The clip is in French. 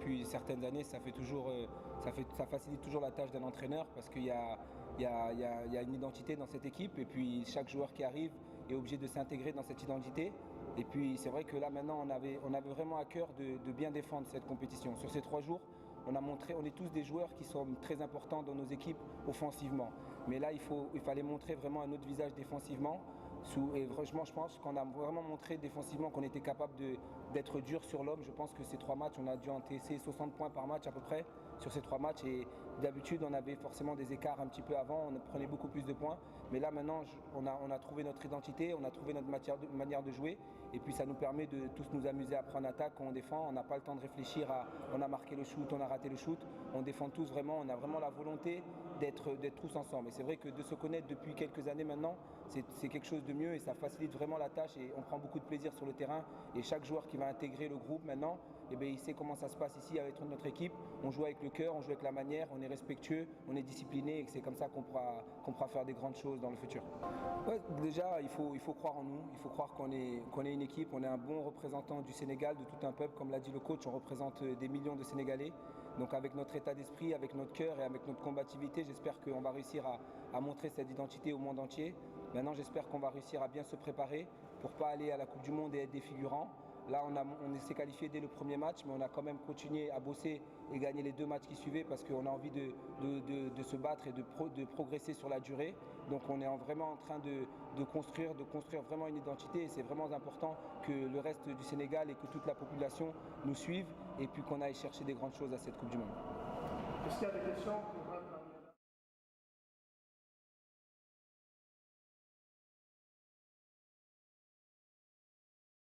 depuis certaines années, ça facilite toujours la tâche d'un entraîneur parce qu'il y a une identité dans cette équipe et puis chaque joueur qui arrive est obligé de s'intégrer dans cette identité. Et puis c'est vrai que là maintenant on avait vraiment à cœur de bien défendre cette compétition. Sur ces 3 jours, on est tous des joueurs qui sont très importants dans nos équipes offensivement. Mais là il fallait montrer vraiment un autre visage défensivement. Et franchement, je pense qu'on a vraiment montré défensivement qu'on était capable d'être dur sur l'homme. Je pense que ces 3 matchs, on a dû encaisser 60 points par match à peu près sur ces 3 matchs. Et d'habitude, on avait forcément des écarts un petit peu avant, on prenait beaucoup plus de points. Mais là, maintenant, on a trouvé notre identité, on a trouvé notre manière de jouer. Et puis, ça nous permet de tous nous amuser après en attaque, quand on défend. On n'a pas le temps de réfléchir on a marqué le shoot, on a raté le shoot. On défend tous vraiment, on a vraiment la volonté d'être tous ensemble. Et c'est vrai que de se connaître depuis quelques années maintenant, c'est quelque chose de mieux et ça facilite vraiment la tâche et on prend beaucoup de plaisir sur le terrain. Et chaque joueur qui va intégrer le groupe maintenant, eh bien, il sait comment ça se passe ici avec notre équipe. On joue avec le cœur, on joue avec la manière, on est respectueux, on est discipliné et c'est comme ça qu'on pourra faire des grandes choses dans le futur. Ouais, déjà, il faut croire en nous, il faut croire qu'on est une équipe, on est un bon représentant du Sénégal, de tout un peuple. Comme l'a dit le coach, on représente des millions de Sénégalais. Donc avec notre état d'esprit, avec notre cœur et avec notre combativité, j'espère qu'on va réussir à montrer cette identité au monde entier. Maintenant, j'espère qu'on va réussir à bien se préparer pour ne pas aller à la Coupe du Monde et être des figurants. Là, on s'est qualifié dès le premier match, mais on a quand même continué à bosser et gagner les 2 matchs qui suivaient parce qu'on a envie de se battre et de progresser sur la durée. Donc on est vraiment en train de construire vraiment une identité et c'est vraiment important que le reste du Sénégal et que toute la population nous suivent et puis qu'on aille chercher des grandes choses à cette Coupe du Monde. Est-ce qu'il y a des questions?